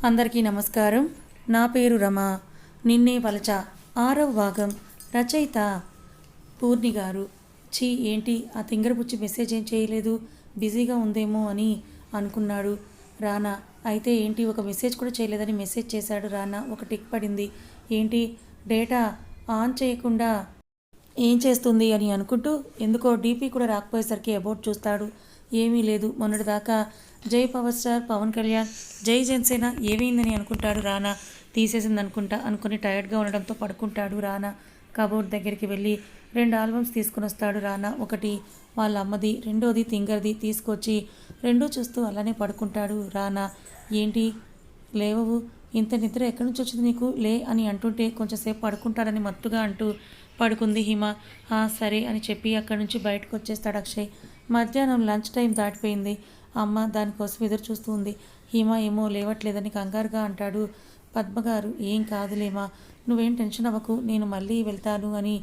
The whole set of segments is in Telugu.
అందరికీ నమస్కారం. నా పేరు రమ. నిన్నే వలచ 6వ భాగం. రచయిత పూర్ణి గారు. ఏంటి ఆ తింగరబుచ్చి మెసేజ్ ఏం చేయలేదు, బిజీగా ఉందేమో అని అనుకున్నాడు రానా. అయితే ఏంటి ఒక మెసేజ్ కూడా చేయలేదని మెసేజ్ చేశాడు రానా. ఒక టిక్ పడింది. ఏంటి డేటా ఆన్ చేయకుండా ఏం చేస్తుంది అని అనుకుంటూ ఎందుకో డీపీ కూడా రాకపోయేసరికి అబౌట్ చూస్తాడు. ఏమీ లేదు. మొన్నటిదాకా జై పవర్ స్టార్ పవన్ కళ్యాణ్, జై జనసేన ఏమైందని అనుకుంటాడు రానా. తీసేసింది అనుకుని టైర్డ్గా ఉండడంతో పడుకుంటాడు రానా. కబోర్డ్ దగ్గరికి వెళ్ళి 2 ఆల్బమ్స్ తీసుకుని వస్తాడు రానా. ఒకటి వాళ్ళ అమ్మది, రెండోది తింగర్ది తీసుకొచ్చి రెండూ చూస్తూ అలానే పడుకుంటాడు రానా. ఏంటి లేవవు, ఇంత నిద్ర ఎక్కడి నుంచి వచ్చింది నీకు, లే అని అంటుంటే కొంచెంసేపు పడుకుంటాడని మత్తుగా అంటూ పడుకుంది హిమ. సరే అని చెప్పి అక్కడి నుంచి బయటకు వచ్చేస్తాడు అక్షయ్. మధ్యాహ్నం లంచ్ టైం దాటిపోయింది. అమ్మ దానికోసం ఎదురు చూస్తూ ఉంది. హిమ ఏమో లేవట్లేదని కంగారుగా అంటాడు. పద్మగారు ఏం కాదులేమా, నువ్వేం టెన్షన్ అవ్వకు, నేను మళ్ళీ వెళ్తాను అని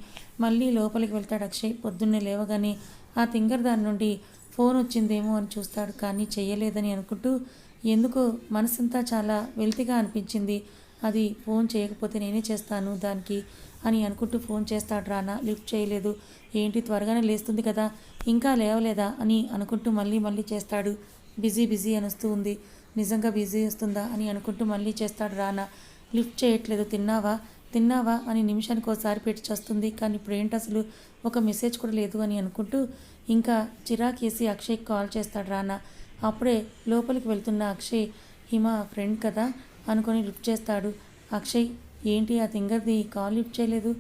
మళ్ళీ లోపలికి వెళ్తాడు అక్షయ్. పొద్దున్నే లేవగానే ఆ తింగర్ దాని నుండి ఫోన్ వచ్చిందేమో అని చూస్తాడు, కానీ చెయ్యలేదని అనుకుంటూ ఎందుకో మనసంతా చాలా వెల్తిగా అనిపించింది. అది ఫోన్ చేయకపోతే నేనే చేస్తాను దానికి అని అనుకుంటూ ఫోన్ చేస్తాడు రానా. లిఫ్ట్ చేయలేదు. ఏంటి త్వరగానే లేస్తుంది కదా, ఇంకా లేవలేదా అని అనుకుంటూ మళ్ళీ చేస్తాడు. బిజీ అని వస్తూ ఉంది. నిజంగా బిజీ వస్తుందా అని అనుకుంటూ మళ్ళీ చేస్తాడు రానా. లిఫ్ట్ చేయట్లేదు. తిన్నావా అని నిమిషానికి ఒకసారి పెట్టి చేస్తుంది. కానీ ఇప్పుడు ఏంటి అసలు ఒక మెసేజ్ కూడా లేదు అని అనుకుంటూ ఇంకా చిరాకేసి అక్షయ్కి కాల్ చేస్తాడు రానా. అప్పుడే లోపలికి వెళ్తున్న అక్షయ్ హిమ ఫ్రెండ్ కదా అనుకొని లిఫ్ట్ చేస్తాడు. అక్షయ్ ఏంటి ఆ తింగర్ది కాల్ లిఫ్ట్ చేయలేదు,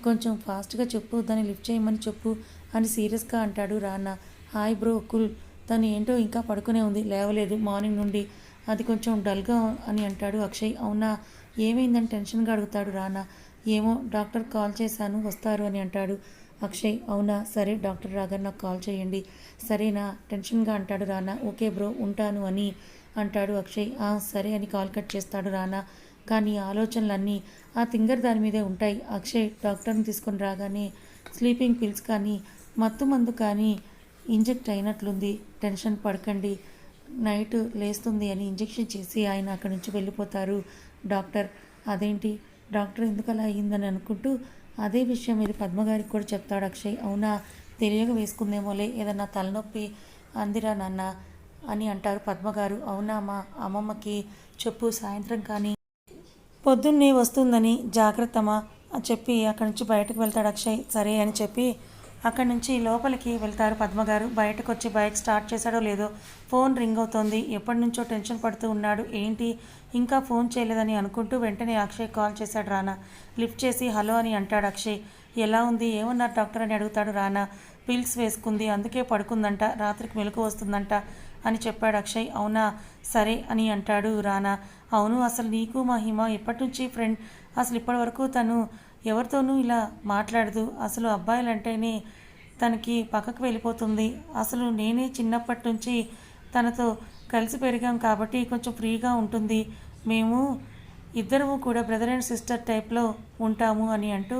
కొంచెం ఫాస్ట్గా చెప్పు, దాన్ని లిఫ్ట్ చేయమని చెప్పు అని సీరియస్గా అంటాడు రానా. హాయ్ బ్రో కుల్, తను ఏంటో ఇంకా పడుకునే ఉంది, లేవలేదు మార్నింగ్ నుండి, అది కొంచెం డల్గా అని అంటాడు అక్షయ్. అవునా, ఏమైందని టెన్షన్గా అడుగుతాడు రానా. ఏమో డాక్టర్ కాల్ చేశాను వస్తారు అని అంటాడు అక్షయ్. అవునా, సరే డాక్టర్ రాగానే నాకు కాల్ చేయండి సరేనా, టెన్షన్గా అంటాడు రానా. ఓకే బ్రో ఉంటాను అని అంటాడు అక్షయ్. సరే అని కాల్ కట్ చేస్తాడు రానా. కానీ ఆలోచనలన్నీ ఆ తింగర్ దాని మీదే ఉంటాయి. అక్షయ్ డాక్టర్ని తీసుకొని రాగానే స్లీపింగ్ పిల్స్ కానీ మత్తు మందు కానీ ఇంజెక్ట్ అయినట్లుంది, టెన్షన్ పడకండి, నైట్ లేస్తుంది అని ఇంజెక్షన్ చేసి ఆయన అక్కడి నుంచి వెళ్ళిపోతారు డాక్టర్. అదేంటి డాక్టర్ ఎందుకు అలా అయ్యిందని అనుకుంటూ అదే విషయం ఇది పద్మగారికి కూడా చెప్తాడు అక్షయ్. అవునా, తెలియక వేసుకుందేమోలే, ఏదన్నా తలనొప్పి అందిరా నాన్న అని అంటారు పద్మగారు. అవునా మా అమ్మమ్మకి చెప్పు సాయంత్రం కానీ పొద్దున్నే వస్తుందని జాగ్రత్తమా అని చెప్పి అక్కడి నుంచి బయటకు వెళ్తాడు అక్షయ్. సరే అని చెప్పి అక్కడి నుంచి లోపలికి వెళ్తారు పద్మగారు. బయటకు వచ్చి బైక్ స్టార్ట్ చేశాడో లేదో ఫోన్ రింగ్ అవుతోంది. ఎప్పటి నుంచో టెన్షన్ పడుతూ ఉన్నాడు. ఏంటి ఇంకా ఫోన్ చేయలేదని అనుకుంటూ వెంటనే అక్షయ్ కాల్ చేశాడు రానా. లిఫ్ట్ చేసి హలో అని అంటాడు అక్షయ్. ఎలా ఉంది, ఏమన్నారు డాక్టర్ అని అడుగుతాడు రానా. పిల్స్ వేసుకుంది, అందుకే పడుకుందంట, రాత్రికి మెలకు వస్తుందంట అని చెప్పాడు అక్షయ్. అవునా, సరే అని అంటాడు రానా. అవును, అసలు నీకు మా హిమ ఎప్పటి నుంచి ఫ్రెండ్, అసలు ఇప్పటి వరకు తను ఎవరితోనూ ఇలా మాట్లాడదు, అసలు అబ్బాయిలంటేనే తనకి పక్కకు వెళ్ళిపోతుంది, అసలు నేనే చిన్నప్పటి నుంచి తనతో కలిసి పెరిగాం కాబట్టి కొంచెం ఫ్రీగా ఉంటుంది, మేము ఇద్దరము కూడా బ్రదర్ అండ్ సిస్టర్ టైప్లో ఉంటాము అని అంటూ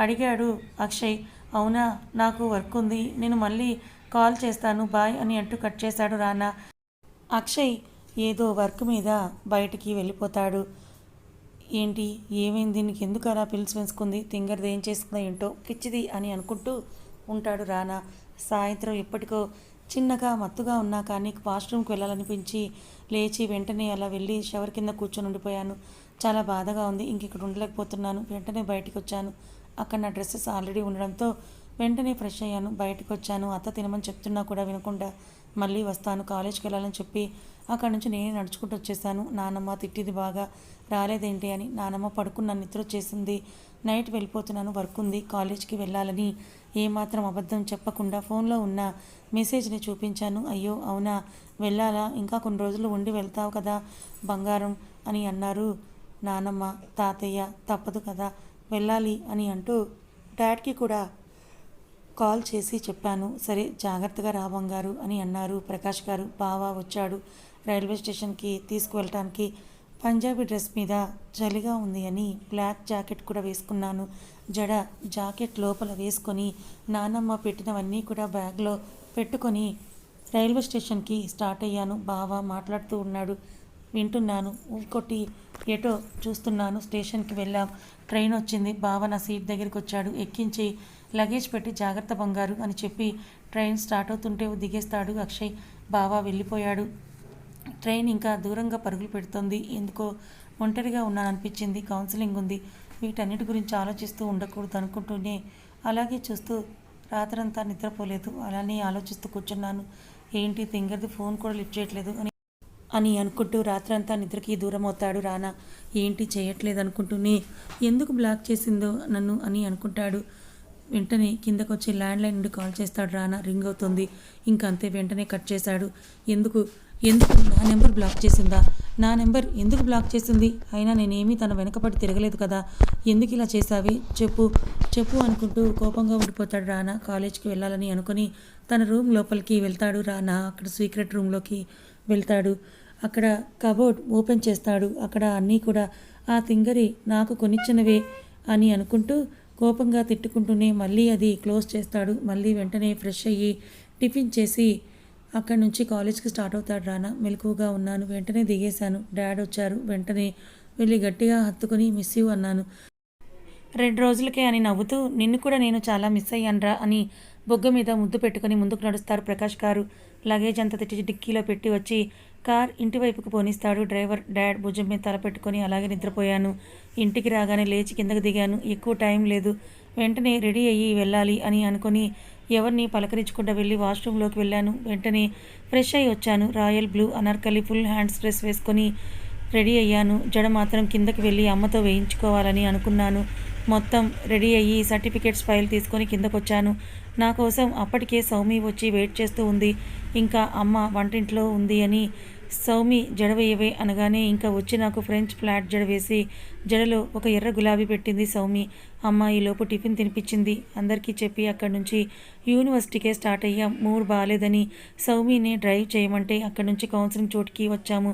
అడిగాడు అక్షయ్. అవునా, నాకు వర్క్ ఉంది, నేను మళ్ళీ కాల్ చేస్తాను బాయ్ అని అంటూ కట్ చేశాడు రానా. అక్షయ్ ఏదో వర్క్ మీద బయటికి వెళ్ళిపోతాడు. ఏంటి ఏమైంది, దీనికి ఎందుకు అలా పిలిచి వేసుకుంది, తింగరది ఏం చేస్తుందో ఏంటో పిచ్చిది అని అనుకుంటూ ఉంటాడు రానా. సాయంత్రం ఎప్పటికో చిన్నగా మత్తుగా ఉన్నా కానీ వాష్రూమ్కి వెళ్ళాలనిపించి లేచి వెంటనే అలా వెళ్ళి షవర్ కింద కూర్చొని ఉండిపోయాను. చాలా బాధగా ఉంది, ఇంక ఇక్కడ ఉండలేకపోతున్నాను. వెంటనే బయటకు వచ్చాను. అక్కడ నా డ్రెస్సెస్ ఆల్రెడీ ఉండడంతో వెంటనే ఫ్రెష్ అయ్యాను, బయటకు వచ్చాను. అత్త తినమని చెప్తున్నా కూడా వినకుండా మళ్ళీ వస్తాను, కాలేజ్కి వెళ్ళాలని చెప్పి అక్కడి నుంచి నేనే నడుచుకుంటూ వచ్చేసాను. నానమ్మ తిట్టింది బాగా, రాలేదేంటి అని. నానమ్మ పడుకున్న నిద్ర వచ్చేసింది, నైట్ వెళ్ళిపోతున్నాను, వర్క్ ఉంది, కాలేజ్కి వెళ్ళాలని ఏమాత్రం అబద్ధం చెప్పకుండా ఫోన్లో ఉన్న మెసేజ్ని చూపించాను. అయ్యో అవునా, వెళ్ళాలా, ఇంకా కొన్ని రోజులు ఉండి వెళ్తావు కదా బంగారం అని అన్నారు నానమ్మ. తాతయ్య తప్పదు కదా వెళ్ళాలి అని అంటూ డాడ్కి కూడా కాల్ చేసి చెప్పాను. సరే జాగ్రత్తగా రా బంగారు అని అన్నారు ప్రకాష్ గారు. బావ వచ్చాడు రైల్వే స్టేషన్కి తీసుకువెళ్ళటానికి. పంజాబీ డ్రెస్ మీద చలిగా ఉంది అని బ్లాక్ జాకెట్ కూడా వేసుకున్నాను. జడ జాకెట్ లోపల వేసుకొని నానమ్మ పెట్టినవన్నీ కూడా బ్యాగ్లో పెట్టుకొని రైల్వే స్టేషన్కి స్టార్ట్ అయ్యాను. బావ మాట్లాడుతూ ఉన్నాడు. వింటున్నాను. ఇంకోటి ఎటో చూస్తున్నాను. స్టేషన్కి వెళ్ళాం. ట్రైన్ వచ్చింది. బావ నా సీట్ దగ్గరికి వచ్చాడు. ఎక్కించి లగేజ్ పెట్టి జాగ్రత్త బంగారు అని చెప్పి ట్రైన్ స్టార్ట్ అవుతుంటే దిగేస్తాడు అక్షయ్. బావ వెళ్ళిపోయాడు. ట్రైన్ ఇంకా దూరంగా పరుగులు పెడుతోంది. ఎందుకో ఒంటరిగా ఉన్నాననిపించింది. కౌన్సిలింగ్ ఉంది. వీటన్నిటి గురించి ఆలోచిస్తూ ఉండకూడదు అనుకుంటూనే అలాగే చూస్తూ రాత్రంతా నిద్రపోలేదు. అలానే ఆలోచిస్తూ కూర్చున్నాను. ఏంటి తింగర్ది ఫోన్ కూడా లిఫ్ట్ చేయట్లేదు అని అనుకుంటూ రాత్రంతా నిద్రకి దూరం అవుతాడు రానా. ఏంటి చేయట్లేదు అనుకుంటూనే ఎందుకు బ్లాక్ చేసిందో నన్ను అని అనుకుంటాడు. వెంటనే కిందకు వచ్చి ల్యాండ్లైన్ నుండి కాల్ చేస్తాడు రానా. రింగ్ అవుతుంది. ఇంకంతే వెంటనే కట్ చేశాడు. ఎందుకు ఎందుకు నా నెంబర్ బ్లాక్ చేసిందా? నా నెంబర్ ఎందుకు బ్లాక్ చేసింది? అయినా నేనేమీ తన వెనకపడి తిరగలేదు కదా. ఎందుకు ఇలా చేశావి? చెప్పు చెప్పు అనుకుంటూ కోపంగా ఉండిపోతాడు రానా. కాలేజ్కి వెళ్ళాలని అనుకుని తన రూమ్ లోపలికి వెళ్తాడు రానా. అక్కడ సీక్రెట్ రూమ్లోకి వెళ్తాడు. అక్కడ కబోర్డ్ ఓపెన్ చేస్తాడు. అక్కడ అన్నీ కూడా ఆ తింగరి నాకు కొనిచ్చినవే అని అనుకుంటూ కోపంగా తిట్టుకుంటూనే మళ్ళీ అది క్లోజ్ చేస్తాడు. మళ్ళీ వెంటనే ఫ్రెష్ అయ్యి టిఫిన్ చేసి అక్కడి నుంచి కాలేజ్కి స్టార్ట్ అవుతాడు రానా. మెలకువగా ఉన్నాను. వెంటనే దిగేశాను. డాడ్ వచ్చారు. వెంటనే వెళ్ళి గట్టిగా హత్తుకుని మిస్ యూ అన్నాను. 2 రోజులకే అని నవ్వుతూ నిన్ను కూడా నేను చాలా మిస్ అయ్యానురా అని బొగ్గ మీద ముద్దు పెట్టుకుని ముందుకు నడుస్తారు ప్రకాష్ గారు. లగేజ్ అంతా తెచ్చి డిక్కీలో పెట్టి వచ్చి కార్ ఇంటి వైపుకు పోనిస్తాడు డ్రైవర్. డాడ్ భుజం మీద తల పెట్టుకొని అలాగే నిద్రపోయాను. ఇంటికి రాగానే లేచి కిందకు దిగాను. ఎక్కువ టైం లేదు. వెంటనే రెడీ అయ్యి వెళ్ళాలి అని అనుకుని ఎవరిని పలకరించకుండా వెళ్ళి వాష్రూమ్లోకి వెళ్ళాను. వెంటనే ఫ్రెష్ అయ్యి వచ్చాను. Royal blue Anarkali full hands dress వేసుకొని రెడీ అయ్యాను. జడ మాత్రం కిందకి వెళ్ళి అమ్మతో వేయించుకోవాలని అనుకున్నాను. మొత్తం రెడీ అయ్యి సర్టిఫికేట్స్ ఫైల్ తీసుకొని కిందకొచ్చాను. నా కోసం అప్పటికే సౌమి వచ్చి వెయిట్ చేస్తూ ఉంది. ఇంకా అమ్మ వంటింట్లో ఉంది అని సౌమి జడ వేయవే అనగానే ఇంకా వచ్చి నాకు ఫ్రెంచ్ ఫ్లాట్ జడ వేసి జడలో ఒక ఎర్ర గులాబీ పెట్టింది సౌమి. అమ్మ ఈలోపు టిఫిన్ తినిపించింది. అందరికీ చెప్పి అక్కడి నుంచి యూనివర్సిటీకే స్టార్ట్ అయ్యాం. మూడ్ బాగాలేదని సౌమిని డ్రైవ్ చేయమంటే అక్కడి నుంచి కౌన్సిలింగ్ చోటుకి వచ్చాము.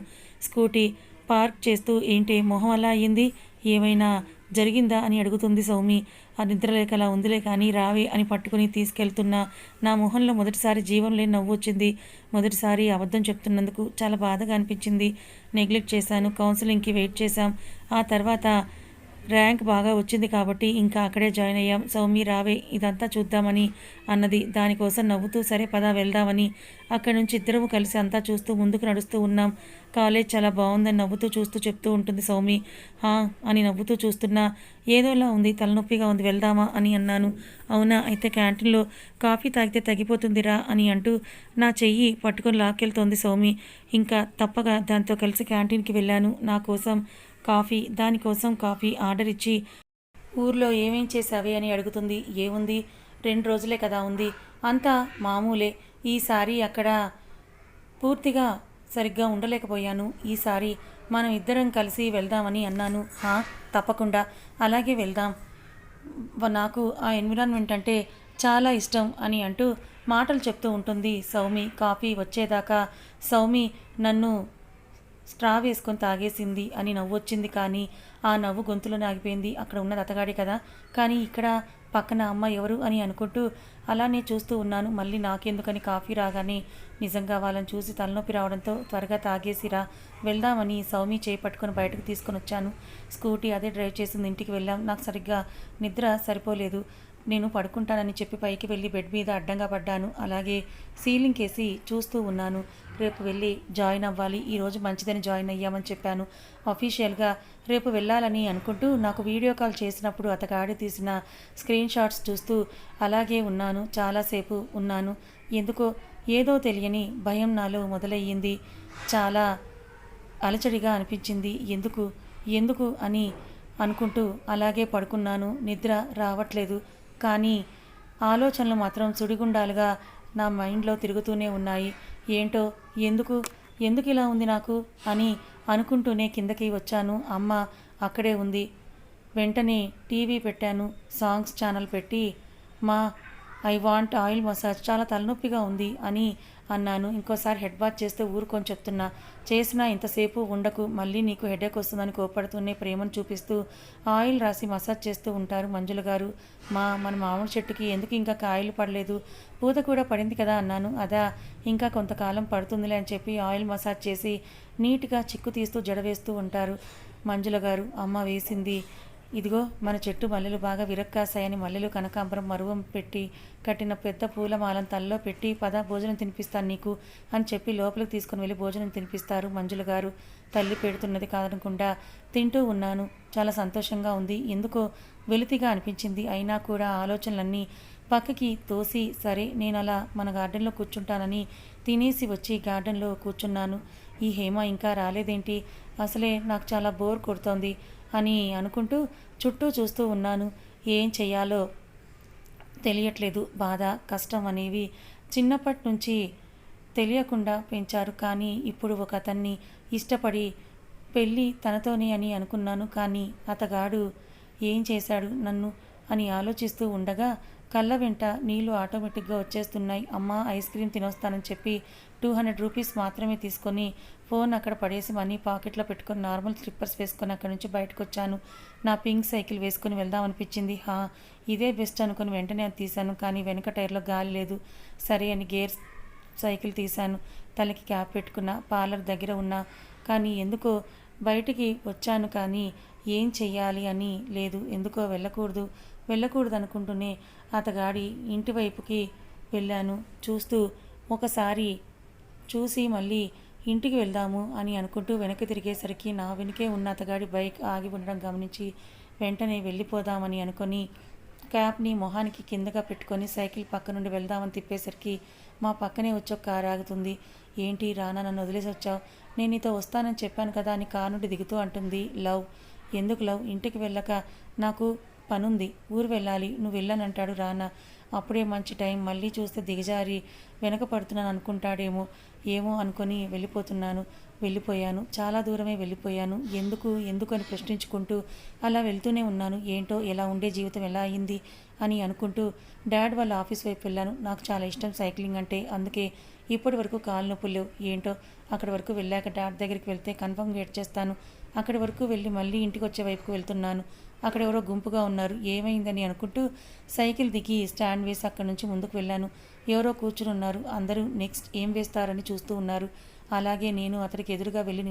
స్కూటీ పార్క్ చేస్తూ ఏంటి మొహం అలా అయ్యింది, ఏమైనా జరిగిందా అని అడుగుతుంది సౌమి. ఆ నిద్రలేకలా ఉందిలే కానీ రావే అని పట్టుకుని తీసుకెళ్తున్నా నా మొహంలో మొదటిసారి జీవం లేని నవ్వు వచ్చింది. మొదటిసారి అబద్ధం చెప్తున్నందుకు చాలా బాధగా అనిపించింది. నెగ్లెక్ట్ చేశాను. కౌన్సిలింగ్కి వెయిట్ చేశాం. ఆ తర్వాత ర్యాంక్ బాగా వచ్చింది కాబట్టి ఇంకా అక్కడే జాయిన్ అయ్యాం. సౌమి రావే ఇదంతా చూద్దామని అన్నది. దానికోసం నవ్వుతూ సరే పదా వెళ్దామని అక్కడి నుంచి ఇద్దరము కలిసి అంతా చూస్తూ ముందుకు నడుస్తూ ఉన్నాం. కాలేజ్ చాలా బాగుందని నవ్వుతూ చూస్తూ చెప్తూ ఉంటుంది సౌమి. అని నవ్వుతూ చూస్తున్నా ఏదోలా ఉంది, తలనొప్పిగా ఉంది, వెళ్దామా అని అన్నాను. అవునా అయితే క్యాంటీన్లో కాఫీ తాగితే తగ్గిపోతుందిరా అని అంటూ నా చెయ్యి పట్టుకొని లాక్కెళ్తోంది సౌమి. ఇంకా తప్పగా దాంతో కలిసి క్యాంటీన్కి వెళ్ళాను. నా కోసం కాఫీ, దానికోసం కాఫీ ఆర్డర్ ఇచ్చి ఊర్లో ఏమేం చేసావే అని అడుగుతుంది. ఏముంది 2 రోజులే కదా ఉంది, అంతా మామూలే. ఈసారి అక్కడ పూర్తిగా సరిగ్గా ఉండలేకపోయాను. ఈసారి మనం ఇద్దరం కలిసి వెళ్దామని అన్నాను. తప్పకుండా అలాగే వెళ్దాం. నాకు ఆ ఎన్విరాన్మెంట్ అంటే చాలా ఇష్టం అని అంటూ మాటలు చెప్తూ ఉంటుంది సౌమి. కాఫీ వచ్చేదాకా సౌమి నన్ను స్ట్రా వేసుకొని తాగేసింది అని నవ్వు వచ్చింది. కానీ ఆ నవ్వు గొంతులో ఆగిపోయింది. అక్కడ ఉన్నది అతగాడే కదా, కానీ ఇక్కడ పక్కన అమ్మ ఎవరు అని అనుకుంటూ అలానే చూస్తూ ఉన్నాను. మళ్ళీ నాకెందుకని కాఫీ రాగానే నిజంగా వాళ్ళని చూసి తలనొప్పి రావడంతో త్వరగా తాగేసిరా వెళ్దామని సౌమి చేయి పట్టుకొని బయటకు తీసుకొని వచ్చాను. స్కూటీ అదే డ్రైవ్ చేసింది. ఇంటికి వెళ్ళాం. నాకు సరిగ్గా నిద్ర సరిపోలేదు. నేను పడుకుంటానని చెప్పి పైకి వెళ్ళి బెడ్ మీద అడ్డంగా పడ్డాను. అలాగే సీలింగ్ కేసి చూస్తూ ఉన్నాను. రేపు వెళ్ళి జాయిన్ అవ్వాలి. ఈరోజు మంచిదని జాయిన్ అయ్యామని చెప్పాను అఫీషియల్గా. రేపు వెళ్ళాలని అనుకుంటూ నాకు వీడియో కాల్ చేసినప్పుడు అతగాడి తీసిన స్క్రీన్ షాట్స్ చూస్తూ అలాగే ఉన్నాను. చాలాసేపు ఉన్నాను. ఎందుకో ఏదో తెలియని భయం నాలో మొదలయ్యింది. చాలా అలచడిగా అనిపించింది. ఎందుకు ఎందుకు అని అనుకుంటూ అలాగే పడుకున్నాను. నిద్ర రావట్లేదు. కానీ ఆలోచనలు మాత్రం సుడిగుండాలుగా నా మైండ్లో తిరుగుతూనే ఉన్నాయి. ఏంటో ఎందుకు ఇలా ఉంది నాకు అని అనుకుంటూనే కిందకి వచ్చాను. అమ్మ అక్కడే ఉంది. వెంటనే టీవీ పెట్టాను. సాంగ్స్ ఛానల్ పెట్టి మా ఐ వాంట్ ఆయిల్ మసాజ్, చాలా తలనొప్పిగా ఉంది అని అన్నాను. ఇంకోసారి హెడ్ బాత్ చేస్తే ఊరుకొని చెప్తున్నా. చేసినా ఇంతసేపు ఉండకు, మళ్ళీ నీకు హెడేక్ వస్తుందని కోపడుతూనే ప్రేమను చూపిస్తూ ఆయిల్ రాసి మసాజ్ చేస్తూ ఉంటారు మంజుల గారు. మన మామిడి చెట్టుకి ఎందుకు ఇంకా కాయలు పడలేదు? పూత కూడా పడింది కదా అన్నాను. అదా, ఇంకా కొంతకాలం పడుతుందిలే అని చెప్పి ఆయిల్ మసాజ్ చేసి నీట్గా చిక్కు తీస్తూ జడవేస్తూ ఉంటారు మంజుల గారు. అమ్మ వేసింది. ఇదిగో మన చెట్టు మల్లెలు బాగా విరక్కాసాయని మల్లెలు కనకాంబరం మరువం పెట్టి కట్టిన పెద్ద పూలమాలను తలలో పెట్టి పద భోజనం తినిపిస్తాను నీకు అని చెప్పి లోపలికి తీసుకుని వెళ్ళి భోజనం తినిపిస్తారు మంజుల గారు. తల్లి పెడుతున్నది కాదనకుండా తింటూ ఉన్నాను. చాలా సంతోషంగా ఉంది. ఎందుకో వెలితిగా అనిపించింది. అయినా కూడా ఆలోచనలన్నీ పక్కకి తోసి సరే నేను అలా మన గార్డెన్లో కూర్చుంటానని తినేసి వచ్చి గార్డెన్లో కూర్చున్నాను. ఈ హేమ ఇంకా రాలేదేంటి? అసలే నాకు చాలా బోర్ కొడుతోంది అని అనుకుంటూ చుట్టూ చూస్తూ ఉన్నాను. ఏం చెయ్యాలో తెలియట్లేదు. బాధ, కష్టం అనేవి చిన్నప్పటి నుంచి తెలియకుండా పెంచారు. కానీ ఇప్పుడు ఒక అతన్ని ఇష్టపడి పెళ్ళి తనతోనే అని అనుకున్నాను. కానీ అతగాడు ఏం చేశాడు నన్ను అని ఆలోచిస్తూ ఉండగా కళ్ళ వెంట నీళ్లు ఆటోమేటిక్గా వచ్చేస్తున్నాయి. అమ్మ ఐస్ క్రీమ్ తినొస్తానని చెప్పి 200 రూపీస్ మాత్రమే తీసుకొని ఫోన్ అక్కడ పడేసి మనీ పాకెట్లో పెట్టుకొని నార్మల్ స్లిప్పర్స్ వేసుకొని అక్కడి నుంచి బయటకు వచ్చాను. నా పింక్ సైకిల్ వేసుకొని వెళ్దాం అనిపించింది. ఇదే బెస్ట్ అనుకుని వెంటనే అది తీశాను. కానీ వెనక టైర్లో గాలి లేదు. సరే అని గేర్ సైకిల్ తీశాను. తలకి క్యాప్ పెట్టుకున్న పార్లర్ దగ్గర ఉన్నా. కానీ ఎందుకో బయటికి వచ్చాను. కానీ ఏం చెయ్యాలి అని లేదు. ఎందుకో వెళ్ళకూడదు అనుకుంటూనే అతగాడి ఇంటి వైపుకి వెళ్ళాను. ఒకసారి చూసి మళ్ళీ ఇంటికి వెళ్దాము అని అనుకుంటూ వెనక్కి తిరిగేసరికి నా వెనుకే ఉన్న అతగాడి బైక్ ఆగి ఉండడం గమనించి వెంటనే వెళ్ళిపోదామని అనుకొని క్యాప్ని మొహానికి కిందగా పెట్టుకొని సైకిల్ పక్క నుండి వెళ్దామని తిప్పేసరికి మా పక్కనే వచ్చి ఒక కారు ఆగుతుంది. ఏంటి రానా, నన్ను వదిలేసి వచ్చావు? నేను నీతో వస్తానని చెప్పాను కదా అని కారు నుండి దిగుతూ అంటుంది. లవ్, ఎందుకు లవ్? ఇంటికి వెళ్ళక నాకు పనుంది, ఊరు వెళ్ళాలి, నువ్వు వెళ్ళానంటాడు రానా. అప్పుడే మంచి టైం, మళ్ళీ చూస్తే దిగజారి వెనక పడుతున్నాను అనుకుంటాడేమో ఏమో అనుకొని వెళ్ళిపోయాను. చాలా దూరమే వెళ్ళిపోయాను. ఎందుకు అని ప్రశ్నించుకుంటూ అలా వెళ్తూనే ఉన్నాను. ఏంటో ఎలా ఉండే జీవితం ఎలా అయింది అని అనుకుంటూ డాడ్ వాళ్ళ ఆఫీస్ వైపు వెళ్ళాను. నాకు చాలా ఇష్టం సైక్లింగ్ అంటే, అందుకే ఇప్పటి వరకు కాలు నొప్పులు ఏంటో. అక్కడి వరకు వెళ్ళాక డాడ్ దగ్గరికి వెళ్తే కన్ఫర్మ్గా చేస్తాను. అక్కడి వరకు వెళ్ళి మళ్ళీ ఇంటికి వచ్చే వైపుకు వెళ్తున్నాను. అక్కడ ఎవరో గుంపుగా ఉన్నారు. ఏమైందని అనుకుంటూ సైకిల్ దిగి స్టాండ్ వేసి అక్కడి నుంచి ముందుకు వెళ్ళాను. ఎవరో కూర్చుని ఉన్నారు. అందరూ నెక్స్ట్ ఏం వేస్తారని చూస్తూ ఉన్నారు. అలాగే నేను అతడికి ఎదురుగా వెళ్ళి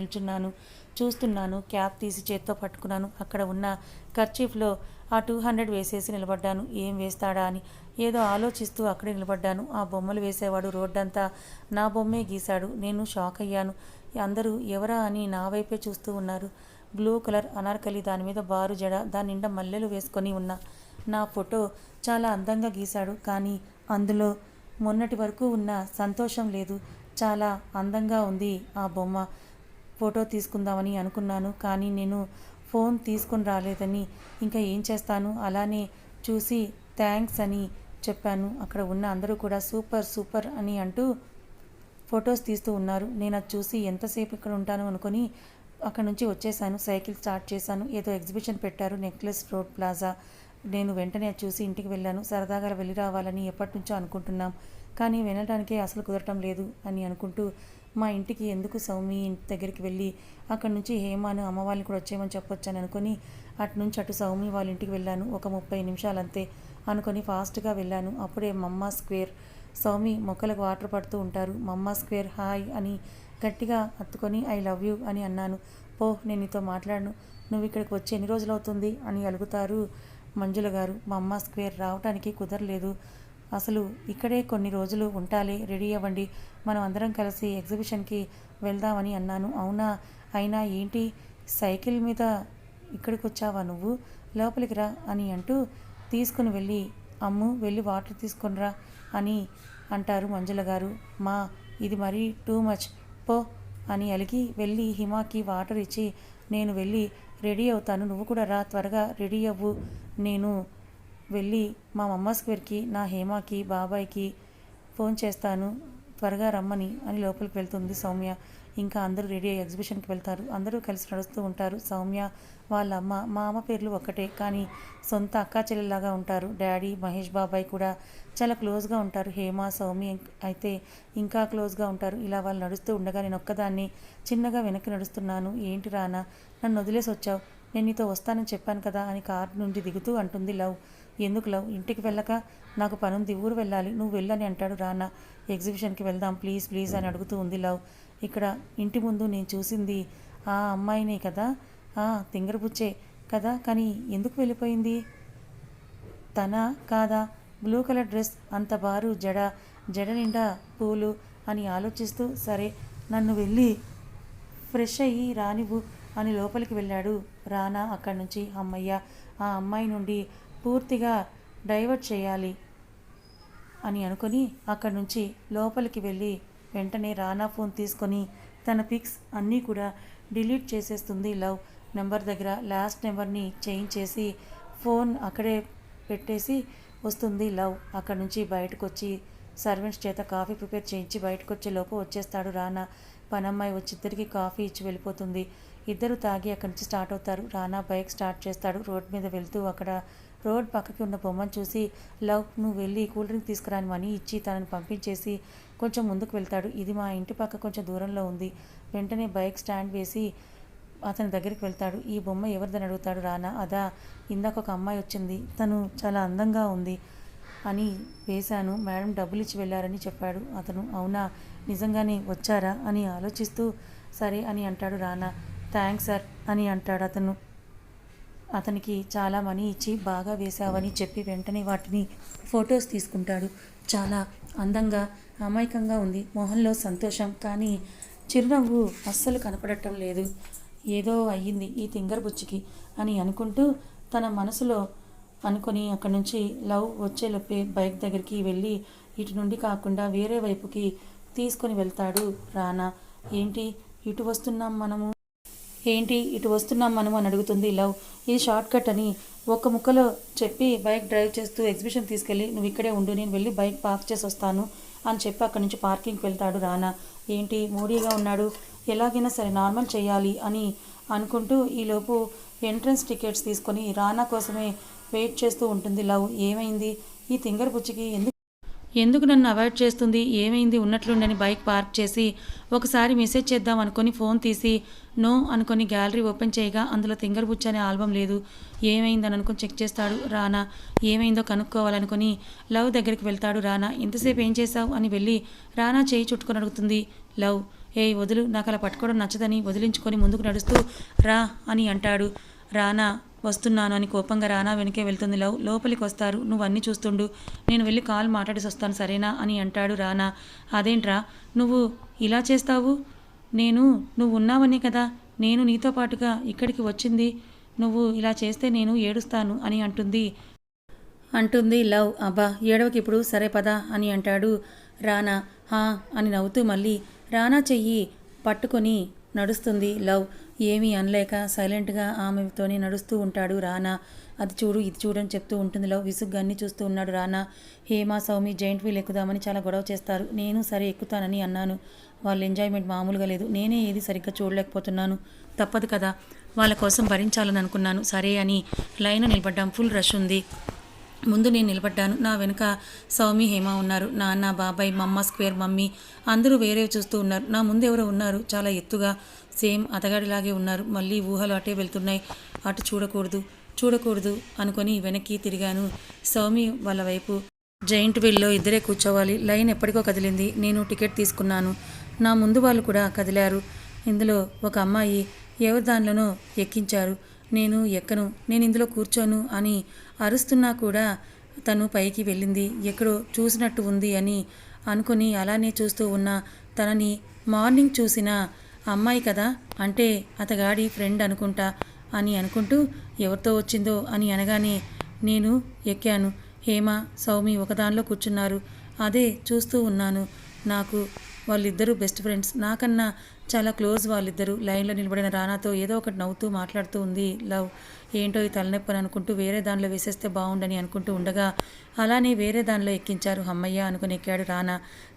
చూస్తున్నాను. క్యాప్ తీసి చేత్తో పట్టుకున్నాను. అక్కడ ఉన్న కర్చీఫ్లో ఆ 200 వేసేసి నిలబడ్డాను. ఏం వేస్తాడా అని ఏదో ఆలోచిస్తూ అక్కడే నిలబడ్డాను. ఆ బొమ్మలు వేసేవాడు రోడ్డంతా నా బొమ్మే గీశాడు. నేను షాక్ అయ్యాను. అందరూ ఎవరా అని నా వైపే చూస్తూ ఉన్నారు. బ్లూ కలర్ అనార్కలి, దాని మీద బారు జడ, దాని నిండా మల్లెలు వేసుకొని ఉన్న నా ఫోటో చాలా అందంగా గీశాడు. కానీ అందులో మొన్నటి వరకు ఉన్న సంతోషం లేదు. చాలా అందంగా ఉంది ఆ బొమ్మ. ఫోటో తీసుకుందామని అనుకున్నాను. కానీ నేను ఫోన్ తీసుకొని రాలేదని ఇంకా ఏం చేస్తాను. అలానే చూసి థ్యాంక్స్ అని చెప్పాను. అక్కడ ఉన్న అందరూ కూడా సూపర్ అని అంటూ ఫొటోస్ తీస్తూ ఉన్నారు. నేను అది చూసి ఎంతసేపు ఇక్కడ ఉంటాను అనుకుని అక్కడ నుంచి వచ్చేసాను. సైకిల్ స్టార్ట్ చేశాను. ఏదో ఎగ్జిబిషన్ పెట్టారు, నెక్లెస్ రోడ్ ప్లాజా. నేను వెంటనే చూసి ఇంటికి వెళ్ళాను. సరదాగా వెళ్ళి రావాలని ఎప్పటి నుంచో అనుకుంటున్నాం. కానీ వినడానికే అసలు కుదరటం లేదు అని అనుకుంటూ మా ఇంటికి ఎందుకు సౌమి ఇంటి దగ్గరికి వెళ్ళి అక్కడి నుంచి హేమాను అమ్మ వాళ్ళని కూడా వచ్చేయమని చెప్పొచ్చని అనుకుని అటు సౌమి వాళ్ళ ఇంటికి వెళ్ళాను. ఒక 30 నిమిషాలు అంతే అనుకొని ఫాస్ట్గా వెళ్ళాను. అప్పుడే మమ్మ స్క్వేర్, సౌమి మొక్కలకు వాటర్ పడుతూ ఉంటారు. మమ్మ స్క్వేర్ హాయ్ అని గట్టిగా హత్తుకొని ఐ లవ్ యూ అని అన్నాను. నేను నీతో మాట్లాడను, నువ్వు ఇక్కడికి వచ్చి ఎన్ని రోజులు అవుతుంది అని అలుగుతారు మంజుల గారు. మమ్మ స్క్వేర్ రావటానికి కుదరలేదు, అసలు ఇక్కడే కొన్ని రోజులు ఉంటాలే, రెడీ అవ్వండి, మనం అందరం కలిసి ఎగ్జిబిషన్కి వెళ్దామని అన్నాను. అవునా, అయినా ఏంటి సైకిల్ మీద ఇక్కడికి వచ్చావా నువ్వు, లోపలికి రా అని అంటూ తీసుకుని వెళ్ళి అమ్ము వెళ్ళి వాటర్ తీసుకొనిరా అని అంటారు మంజుల గారు. ఇది మరీ టూ మచ్, పో అని అలిగి వెళ్ళి హిమాకి వాటర్ ఇచ్చి నేను వెళ్ళి రెడీ అవుతాను, నువ్వు కూడా రా, త్వరగా రెడీ అవ్వు, నేను వెళ్ళి మా మమ్మ స్క్వేర్కి, నా హేమాకి, బాబాయ్కి ఫోన్ చేస్తాను, త్వరగా రమ్మని అని లోపలికి వెళ్తుంది సౌమ్య. ఇంకా అందరూ రెడీ అయ్యి ఎగ్జిబిషన్కి వెళ్తారు. అందరూ కలిసి నడుస్తూ ఉంటారు. సౌమ్య వాళ్ళ అమ్మ, మా అమ్మ పేర్లు ఒక్కటే, కానీ సొంత అక్కా చెల్లెల్లాగా ఉంటారు. డాడీ, మహేష్ బాబాయ్ కూడా చాలా క్లోజ్గా ఉంటారు. హేమ, సౌమ్య అయితే ఇంకా క్లోజ్గా ఉంటారు. ఇలా వాళ్ళు నడుస్తూ ఉండగా నేను ఒక్కదాన్ని చిన్నగా వెనక్కి నడుస్తున్నాను. ఏంటి రానా, నన్ను వదిలేసి వచ్చావు? నేను నీతో వస్తానని చెప్పాను కదా అని కారు నుండి దిగుతూ అంటుంది లవ్. ఎందుకు లవ్? ఇంటికి వెళ్ళక నాకు పనుంది, ఊరు వెళ్ళాలి, నువ్వు వెళ్ళని అంటాడు రానా. ఎగ్జిబిషన్కి వెళ్దాం ప్లీజ్ ప్లీజ్ అని అడుగుతూ ఉంది లవ్. ఇక్కడ ఇంటి ముందు నేను చూసింది ఆ అమ్మాయినే కదా, తింగరబుచ్చే కదా, కానీ ఎందుకు వెళ్ళిపోయింది? తన కాదా? బ్లూ కలర్ డ్రెస్, అంత బారు జడ నిండా పూలు అని ఆలోచిస్తూ సరే నన్ను వెళ్ళి ఫ్రెష్ అయ్యి రానివ్వు అని లోపలికి వెళ్ళాడు రానా. అక్కడి నుంచి అమ్మయ్య, ఆ అమ్మాయి నుండి పూర్తిగా డైవర్ట్ చేయాలి అని అనుకొని అక్కడి నుంచి లోపలికి వెళ్ళి వెంటనే రానా ఫోన్ తీసుకొని తన పిక్స్ అన్నీ కూడా డిలీట్ చేసేస్తుంది లవ్. నెంబర్ దగ్గర లాస్ట్ నెంబర్ని చేంజ్ చేసి ఫోన్ అక్కడే పెట్టేసి వస్తుంది లవ్. అక్కడి నుంచి బయటకు వచ్చి సర్వెంట్స్ చేత కాఫీ ప్రిపేర్ చేయించి బయటకు వచ్చే లోపు వచ్చేస్తాడు రానా. పనమ్మాయి వచ్చి ఇద్దరికి కాఫీ ఇచ్చి వెళ్ళిపోతుంది. ఇద్దరు తాగి అక్కడి నుంచి స్టార్ట్ అవుతారు. రానా బైక్ స్టార్ట్ చేస్తాడు. రోడ్ మీద వెళ్తూ అక్కడ రోడ్ పక్కకి ఉన్న బొమ్మను చూసి లవ్ నువ్వు వెళ్ళి కూల్ డ్రింక్ తీసుకురాని మనీ ఇచ్చి తనని పంపించేసి కొంచెం ముందుకు వెళ్తాడు. ఇది మా ఇంటి పక్క కొంచెం దూరంలో ఉంది. వెంటనే బైక్ స్టాండ్ వేసి అతని దగ్గరికి వెళ్తాడు. ఈ బొమ్మ ఎవరిదని అడుగుతాడు రానా. అదా, ఇందాక ఒక అమ్మాయి వచ్చింది, తను చాలా అందంగా ఉంది అని వేశాను, మేడం డబ్బులు ఇచ్చి వెళ్ళారని చెప్పాడు అతను. అవునా, నిజంగానే వచ్చారా అని ఆలోచిస్తూ సరే అని అంటాడు రానా. థ్యాంక్స్ సార్ అని అంటాడు అతను. అతనికి చాలా మనీ ఇచ్చి బాగా వేశావని చెప్పి వెంటనే వాటిని ఫొటోస్ తీసుకుంటాడు. చాలా అందంగా అమాయకంగా ఉంది, మొహంలో సంతోషం, కానీ చిరునవ్వు అస్సలు కనపడటం లేదు. ఏదో అయ్యింది ఈ తింగరబుచ్చికి అని అనుకుంటూ తన మనసులో అనుకొని అక్కడి నుంచి లవ్ వచ్చేలోపే బైక్ దగ్గరికి వెళ్ళి ఇటు నుండి కాకుండా వేరే వైపుకి తీసుకొని వెళ్తాడు రానా. ఏంటి ఇటు వస్తున్నాం మనము అని అడుగుతుంది లవ్. ఇది షార్ట్ కట్ అని ఒక్క ముక్కలో చెప్పి బైక్ డ్రైవ్ చేస్తూ ఎగ్జిబిషన్ తీసుకెళ్ళి నువ్వు ఇక్కడే ఉండు, నేను వెళ్ళి బైక్ పార్క్ చేసి వస్తాను అని చెప్పి అక్కడి నుంచి పార్కింగ్కి వెళ్తాడు రానా. ఏంటి మూడీగా ఉన్నాడు, ఎలాగైనా సరే నార్మల్ చేయాలి అని అనుకుంటూ ఈలోపు ఎంట్రన్స్ టికెట్స్ తీసుకొని రానా కోసమే వెయిట్ చేస్తూ ఉంటుంది లవ్. ఏమైంది ఈ తింగరబుచ్చికి, ఎందుకు నన్ను అవాయిడ్ చేస్తుంది, ఏమైంది ఉన్నట్లుండని బైక్ పార్క్ చేసి ఒకసారి మెసేజ్ చేద్దాం అనుకొని ఫోన్ తీసి నో అనుకొని గ్యాలరీ ఓపెన్ చేయగా అందులో తింగరబుచ్చి అనే ఆల్బమ్ లేదు. ఏమైందని అనుకొని చెక్ చేస్తాడు రానా. ఏమైందో కనుక్కోవాలనుకొని లవ్ దగ్గరికి వెళ్తాడు రానా. ఇంతసేపు ఏం చేశావు అని వెళ్ళి రానా చేయి చుట్టుకొని అడుగుతుంది లవ్. ఏయ్ వదులు, నాకు అలా పట్టుకోవడం నచ్చదని వదిలించుకొని ముందుకు నడుస్తూ రా అని అంటాడు. రానా వస్తున్నాను అని కోపంగా రానా వెనకే వెళ్తుంది లవ్. లోపలికి వస్తారు. నువ్వు అన్నీ చూస్తుండు, నేను వెళ్ళి కాల్ మాట్లాడేసి వస్తాను సరేనా అని అంటాడు రానా. అదేంట్రా నువ్వు ఇలా చేస్తావు, నువ్వు ఉన్నావనే కదా నేను నీతో పాటుగా ఇక్కడికి వచ్చింది, నువ్వు ఇలా చేస్తే నేను ఏడుస్తాను అని అంటుంది లవ్. అబ్బా ఏడవకి ఇప్పుడు, సరే పదా అని అంటాడు రానా. హా అని నవ్వుతూ మళ్ళీ రానా చెయ్యి పట్టుకొని నడుస్తుంది లవ్. ఏమీ అనలేక సైలెంట్గా ఆమెతోనే నడుస్తూ ఉంటాడు రానా. అది చూడు ఇది చూడని చెప్తూ ఉంటుంది లవ్. విసుగ్గా అన్నీ చూస్తూ ఉన్నాడు రానా. హేమ, సౌమి జైంట్ వీల్ ఎక్కుదామని చాలా గొడవ చేస్తారు. నేను సరే ఎక్కుతానని అన్నాను. వాళ్ళ ఎంజాయ్మెంట్ మామూలుగా లేదు. నేనే ఏది సరిగ్గా చూడలేకపోతున్నాను. తప్పదు కదా, వాళ్ళ కోసం భరించాలని అనుకున్నాను. సరే అని లైన్ నిలబడ్డాం. ఫుల్ రష్ ఉంది. ముందు నేను నిలబడ్డాను. నా వెనుక సౌమి, హేమ ఉన్నారు. నాన్న, బాబాయ్, మమ్మ, స్క్వేర్ మమ్మీ అందరూ వేరే చూస్తూ ఉన్నారు. నా ముందు ఎవరో ఉన్నారు, చాలా ఎత్తుగా, సేమ్ అతగాడిలాగే ఉన్నారు. మళ్ళీ ఊహలు అటే వెళ్తున్నాయి. అటు చూడకూడదు అనుకొని వెనక్కి తిరిగాను. సౌమి వాళ్ళ వైపు. జైంట్ వీల్లో ఇద్దరే కూర్చోవాలి. లైన్ ఎప్పటికో కదిలింది. నేను టికెట్ తీసుకున్నాను. నా ముందు వాళ్ళు కూడా కదిలారు. ఇందులో ఒక అమ్మాయి ఎవరి దానిలోనో ఎక్కించారు. నేను ఎక్కను, నేను ఇందులో కూర్చోను అని అరుస్తున్నా కూడా తను పైకి వెళ్ళింది. ఎక్కడో చూసినట్టు ఉంది అని అనుకుని అలానే చూస్తూ ఉన్న తనని మార్నింగ్ చూసిన అమ్మాయి కదా, అంటే అతగాడి ఫ్రెండ్ అనుకుంటా అని అనుకుంటూ ఎవరితో వచ్చిందో అని అనగానే నేను ఎక్కాను. హేమ, సౌమి ఒకదానిలో కూర్చున్నారు. అదే చూస్తూ ఉన్నాను. నాకు వాళ్ళిద్దరూ బెస్ట్ ఫ్రెండ్స్, నాకన్నా చాలా క్లోజ్ వాళ్ళిద్దరూ. లైన్లో నిలబడిన రానాతో ఏదో ఒకటి నవ్వుతూ మాట్లాడుతూ ఉంది లవ్. ఏంటో ఈ తలనొప్పి అని అనుకుంటూ వేరే దానిలో వేసేస్తే బాగుండని అనుకుంటూ ఉండగా అలానే వేరే దానిలో ఎక్కించారు. అమ్మయ్య అనుకుని ఎక్కాడు రానా.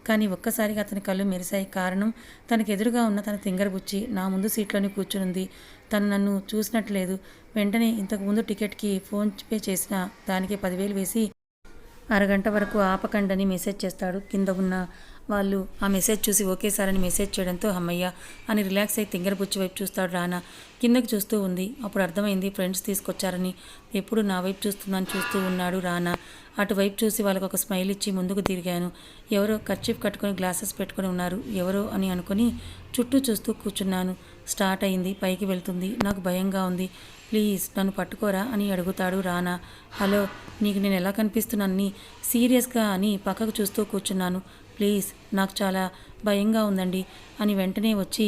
కానీ ఒక్కసారిగా అతని కళ్ళు మెరిశాయి. కారణం, తనకు ఎదురుగా ఉన్న తన తింగరబుచ్చి నా ముందు సీట్లోనే కూర్చునుంది. తను నన్ను చూసినట్లేదు. వెంటనే ఇంతకుముందు టికెట్కి ఫోన్ పే చేసిన దానికి 10,000 వేసి అరగంట వరకు ఆపకండని మెసేజ్ చేస్తాడు. కింద ఉన్న వాళ్ళు ఆ మెసేజ్ చూసి ఓకేసారని మెసేజ్ చేయడంతో అమ్మయ్య అని రిలాక్స్ అయి తింగరబుచ్చి వైపు చూస్తాడు రానా. కిందకి చూస్తూ ఉంది. అప్పుడు అర్థమైంది ఫ్రెండ్స్ తీసుకొచ్చారని. ఎప్పుడు నా వైపు చూస్తుందని చూస్తూ ఉన్నాడు రానా. అటువైపు చూసి వాళ్ళకు ఒక స్మైల్ ఇచ్చి ముందుకు తిరిగాను. ఎవరో కర్చీఫ్ కట్టుకొని గ్లాసెస్ పెట్టుకొని ఉన్నారు. ఎవరో అని అనుకుని చుట్టూ చూస్తూ కూర్చున్నాను. స్టార్ట్ అయింది. పైకి వెళ్తుంది. నాకు భయంగా ఉంది. ప్లీజ్ నన్ను పట్టుకోరా అని అడుగుతాడు రానా. హలో, నీకు నేను ఎలా కనిపిస్తున్నానని సీరియస్గా అని పక్కకు చూస్తూ కూర్చున్నాను. ప్లీజ్ నాకు చాలా భయంగా ఉందండి అని వెంటనే వచ్చి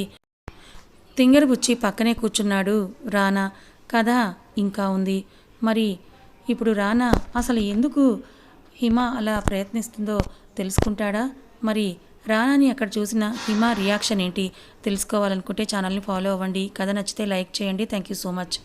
తింగరబుచ్చి పక్కనే కూర్చున్నాడు రానా. కథ ఇంకా ఉంది. మరి ఇప్పుడు రానా అసలు ఎందుకు హిమ అలా ప్రయత్నిస్తుందో తెలుసుకుంటాడా? మరి రానాని అక్కడ చూసిన హిమ రియాక్షన్ ఏంటి తెలుసుకోవాలనుకుంటే ఛానల్ని ఫాలో అవ్వండి. కథ నచ్చితే లైక్ చేయండి. Thank you so much.